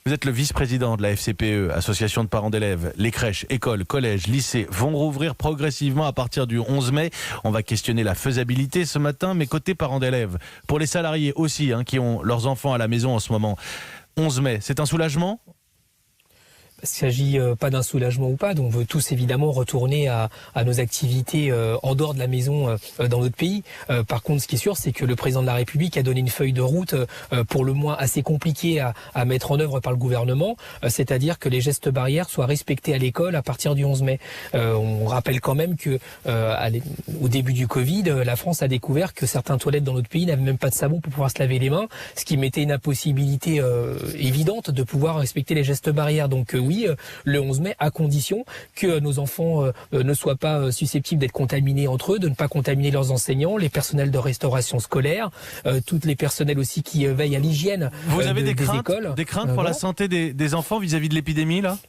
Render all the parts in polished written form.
Vous êtes le vice-président de la FCPE, Association de parents d'élèves. Les crèches, écoles, collèges, lycées vont rouvrir progressivement à partir du 11 mai. On va questionner la faisabilité ce matin, mais côté parents d'élèves, pour les salariés aussi, qui ont leurs enfants à la maison en ce moment. 11 mai, c'est un soulagement ? Il ne s'agit pas d'un soulagement ou pas, donc on veut tous évidemment retourner à nos activités en dehors de la maison dans notre pays. Par contre, ce qui est sûr, c'est que le président de la République a donné une feuille de route pour le moins assez compliquée à mettre en œuvre par le gouvernement, c'est-à-dire que les gestes barrières soient respectés à l'école à partir du 11 mai. On rappelle quand même que au début du Covid, la France a découvert que certaines toilettes dans notre pays n'avaient même pas de savon pour pouvoir se laver les mains, ce qui mettait une impossibilité évidente de pouvoir respecter les gestes barrières. Donc oui, le 11 mai, à condition que nos enfants ne soient pas susceptibles d'être contaminés entre eux, de ne pas contaminer leurs enseignants, les personnels de restauration scolaire, toutes les personnels aussi qui veillent à l'hygiène. Vous avez des écoles. Des craintes pour la santé des enfants vis-à-vis de l'épidémie, là ?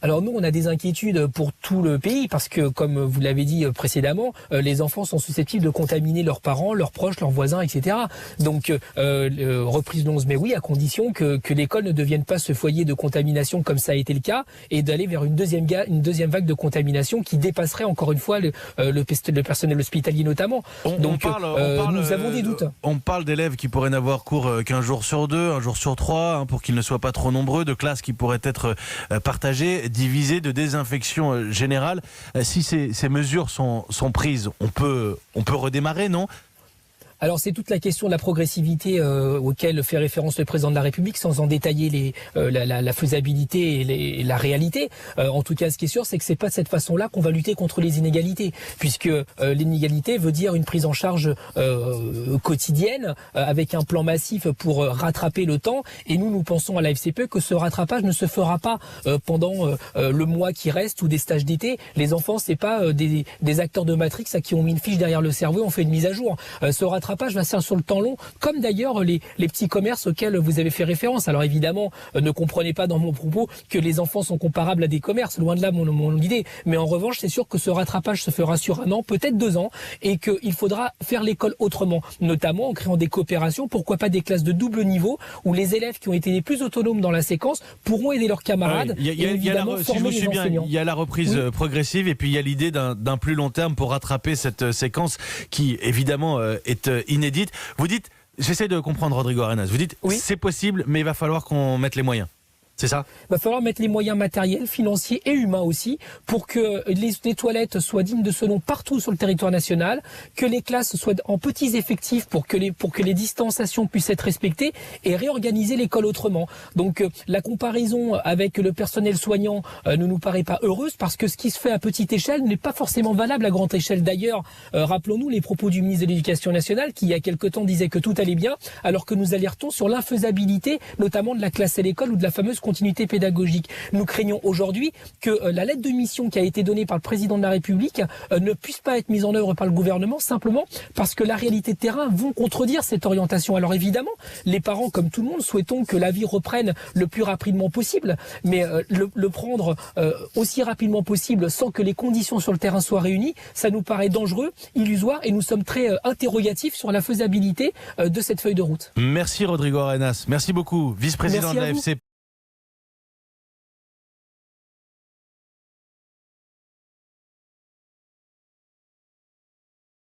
Alors nous, on a des inquiétudes pour tout le pays parce que, comme vous l'avez dit précédemment, les enfants sont susceptibles de contaminer leurs parents, leurs proches, leurs voisins, etc. Donc, reprise le 11 mai, oui, à condition que l'école ne devienne pas ce foyer de contamination comme ça a été le cas et d'aller vers une deuxième vague de contamination qui dépasserait encore une fois le personnel hospitalier notamment. Nous avons des doutes. On parle d'élèves qui pourraient n'avoir cours qu'un jour sur deux, un jour sur trois, pour qu'ils ne soient pas trop nombreux, de classes qui pourraient être partagées, divisé, de désinfection générale. Si ces mesures sont prises, on peut redémarrer, non ? Alors c'est toute la question de la progressivité auquel fait référence le président de la République, sans en détailler la faisabilité et la réalité. En tout cas, ce qui est sûr, c'est que c'est pas de cette façon-là qu'on va lutter contre les inégalités, puisque l'inégalité veut dire une prise en charge quotidienne avec un plan massif pour rattraper le temps. Et nous pensons à la FCPE que ce rattrapage ne se fera pas pendant le mois qui reste ou des stages d'été. Les enfants, c'est pas des acteurs de Matrix à qui on met une fiche derrière le cerveau, on fait une mise à jour. Ce rattrapage va se faire sur le temps long, comme d'ailleurs les petits commerces auxquels vous avez fait référence. Alors évidemment, ne comprenez pas dans mon propos que les enfants sont comparables à des commerces, loin de là mon idée. Mais en revanche, c'est sûr que ce rattrapage se fera sur 1 an, peut-être 2 ans, et qu'il faudra faire l'école autrement, notamment en créant des coopérations, pourquoi pas des classes de double niveau, où les élèves qui ont été les plus autonomes dans la séquence pourront aider leurs camarades. Si je vous suis bien, il y a la reprise progressive, et puis il y a l'idée d'un plus long terme pour rattraper cette séquence qui, évidemment, est inédite. Vous dites, j'essaie de comprendre Rodrigo Arenas, vous dites c'est possible, mais il va falloir qu'on mette les moyens. C'est ça ? Il va falloir mettre les moyens matériels, financiers et humains aussi pour que les toilettes soient dignes de ce nom partout sur le territoire national, que les classes soient en petits effectifs pour que les distanciations puissent être respectées et réorganiser l'école autrement. Donc la comparaison avec le personnel soignant ne nous paraît pas heureuse parce que ce qui se fait à petite échelle n'est pas forcément valable à grande échelle. D'ailleurs, rappelons-nous les propos du ministre de l'Éducation nationale qui il y a quelque temps disait que tout allait bien alors que nous alertons sur l'infaisabilité notamment de la classe à l'école ou de la fameuse continuité pédagogique. Nous craignons aujourd'hui que la lettre de mission qui a été donnée par le président de la République ne puisse pas être mise en œuvre par le gouvernement simplement parce que la réalité de terrain vont contredire cette orientation. Alors évidemment, les parents, comme tout le monde, souhaitons que la vie reprenne le plus rapidement possible, mais le prendre aussi rapidement possible sans que les conditions sur le terrain soient réunies, ça nous paraît dangereux, illusoire et nous sommes très interrogatifs sur la faisabilité de cette feuille de route. Merci Rodrigo Arenas, merci beaucoup, vice-président de la FCPE.